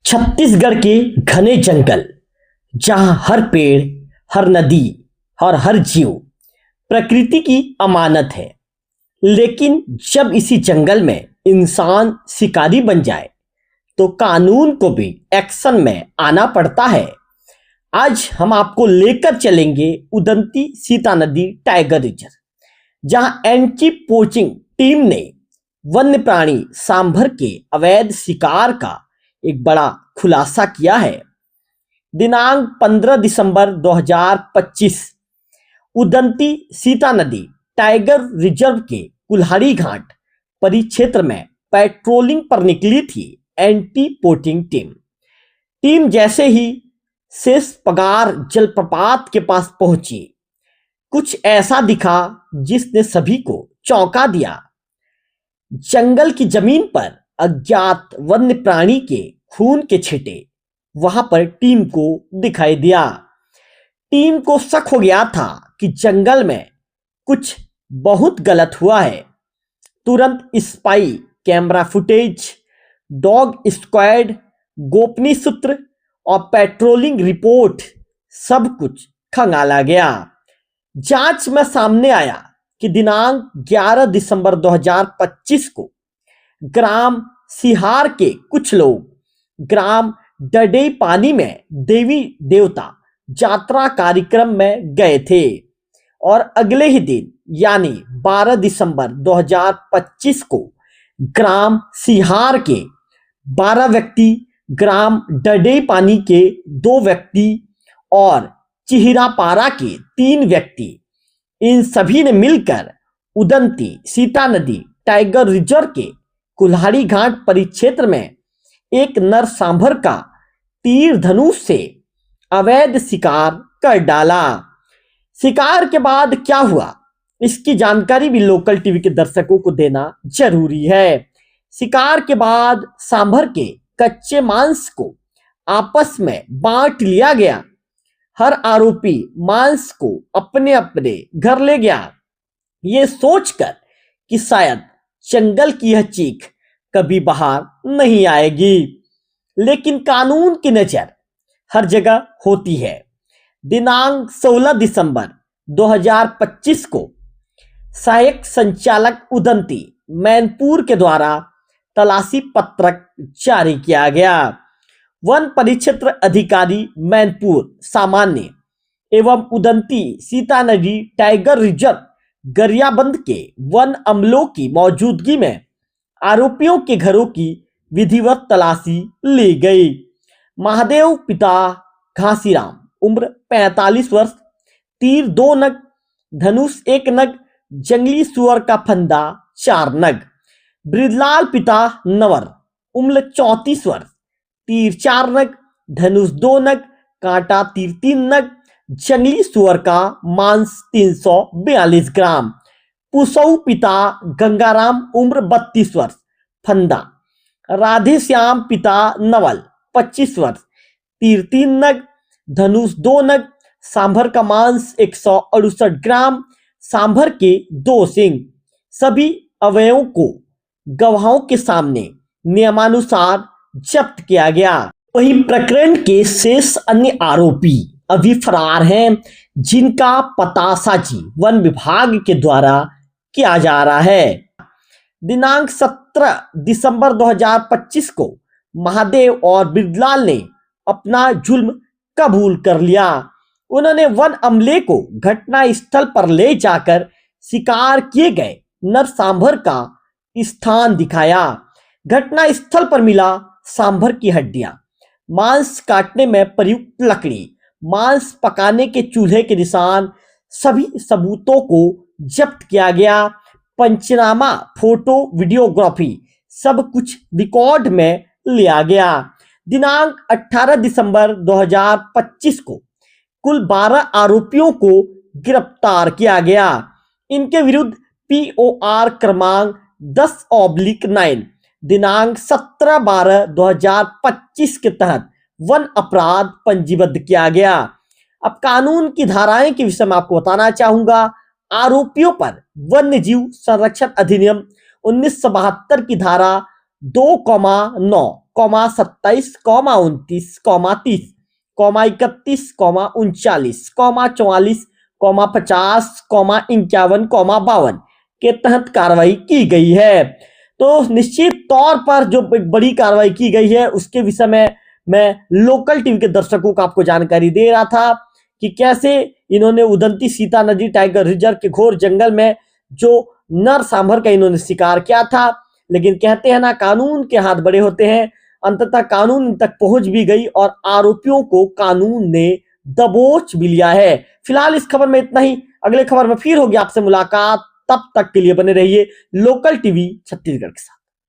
छत्तीसगढ़ के घने जंगल, जहां हर पेड़, हर नदी और हर जीव प्रकृति की अमानत है। लेकिन जब इसी जंगल में इंसान शिकारी बन जाए तो कानून को भी एक्शन में आना पड़ता है। आज हम आपको लेकर चलेंगे उदंती सीता नदी टाइगर रिजर्व, जहां एंटी पोचिंग टीम ने वन्य प्राणी सांभर के अवैध शिकार का एक बड़ा खुलासा किया है। दिनांक 15 दिसंबर 2025 उदंती सीता नदी टाइगर रिजर्व के कुल्हाड़ी घाट परिक्षेत्र में पेट्रोलिंग पर निकली थी एंटी पोचिंग टीम। टीम जैसे ही शेष पगार जलप्रपात के पास पहुंची, कुछ ऐसा दिखा जिसने सभी को चौंका दिया। जंगल की जमीन पर अज्ञात वन्य प्राणी के खून के छींटे वहां पर टीम को दिखाई दिया। टीम को शक हो गया था कि जंगल में कुछ बहुत गलत हुआ है। तुरंत spy camera footage, dog squad, गोपनीय सूत्र और पेट्रोलिंग रिपोर्ट सब कुछ खंगाला गया। जांच में सामने आया कि दिनांक 11 दिसंबर 2025 को ग्राम सिहार के कुछ लोग ग्राम डडे पानी में देवी देवता यात्रा कार्यक्रम में गए थे और अगले ही दिन यानी 12 दिसंबर 2025 को ग्राम सिहार के 12 व्यक्ति, ग्राम डडे पानी के 2 व्यक्ति और चिहिरापारा के 3 व्यक्ति, इन सभी ने मिलकर उदंती सीता नदी टाइगर रिजर्व के कुल्हाड़ी घाट परिक्षेत्र में एक नर सांभर का तीर धनुष से अवैध शिकार कर डाला। शिकार के बाद क्या हुआ, इसकी जानकारी भी लोकल टीवी के दर्शकों को देना जरूरी है। शिकार के बाद सांभर के कच्चे मांस को आपस में बांट लिया गया। हर आरोपी मांस को अपने अपने घर ले गया, ये सोचकर कि शायद जंगल की यह चीख कभी बाहर नहीं आएगी। लेकिन कानून की नजर हर जगह होती है। दिनांक 16 दिसंबर 2025 को सहायक संचालक उदंती मैनपुर के द्वारा तलाशी पत्रक जारी किया गया। वन परिक्षेत्र अधिकारी मैनपुर सामान्य एवं उदंती सीता नदी टाइगर रिजर्व गरियाबंद के वन अमलों की मौजूदगी में आरोपियों के घरों की विधिवत तलाशी ली गई। महादेव पिता घासीराम उम्र 45 वर्ष, तीर 2 नग, धनुष 1 नग, जंगली सुअर का फंदा 4 नग। ब्रिजलाल पिता नवर उम्र 34 वर्ष, तीर 4 नग, धनुष 2 नग, कांटा तीर 3 नग, जंगली सुअर का मांस 342 ग्राम। पुसौ पिता गंगाराम उम्र 32 वर्ष, फंदा। राधेश्याम पिता नवल 25 वर्ष, तीर 3 नग, धनुष 2 नग, सांभर का मांस 168 ग्राम, सांभर के 2 सिंग। सभी अवयवों को गवाहों के सामने नियमानुसार जब्त किया गया। वहीं प्रकरण के शेष अन्य आरोपी अभी फरार हैं, जिनका पतासाजी वन विभाग के द्वारा किया जा रहा है। दिनांक 17 दिसंबर 2025 को महादेव और बिरलाल ने अपना जुल्म कबूल कर लिया। उन्होंने वन अमले को घटना स्थल पर ले जाकर शिकार किए गए नर सांभर का स्थान दिखाया। घटना स्थल पर मिला सांभर की हड्डियां, मांस काटने में प्रयुक्त लकड़ी, मांस पकाने के चूल्हे के निशान, सभी सबूतों को जब्त किया गया। पंचनामा, फोटो, वीडियोग्राफी सब कुछ रिकॉर्ड में लिया गया। दिनांक 18 दिसंबर 2025 को कुल 12 आरोपियों को गिरफ्तार किया गया। इनके विरुद्ध POR क्रमांक 10/9 दिनांक 17/12/2025 के तहत वन अपराध पंजीबद्ध किया गया। अब कानून की धाराएं के विषय में आपको बताना चाहूंगा। आरोपियों पर वन्य जीव संरक्षण अधिनियम 1972 की धारा 2,9,27, 29, 30, 31, 39, 44, 50, 51, 52 के तहत कार्रवाई की गई है। तो निश्चित तौर पर जो एक बड़ी कार्रवाई की गई है उसके विषय में मैं लोकल टीवी के दर्शकों को आपको जानकारी दे रहा था कि कैसे इन्होंने उदंती सीता नदी टाइगर रिजर्व के घोर जंगल में जो नर सांभर का इन्होंने शिकार किया था। लेकिन कहते हैं ना, कानून के हाथ बड़े होते हैं। अंततः कानून तक पहुंच भी गई और आरोपियों को कानून ने दबोच भी लिया है। फिलहाल इस खबर में इतना ही। अगले खबर में फिर होगी आपसे मुलाकात। तब तक के लिए बने रहिए लोकल टीवी छत्तीसगढ़ के साथ।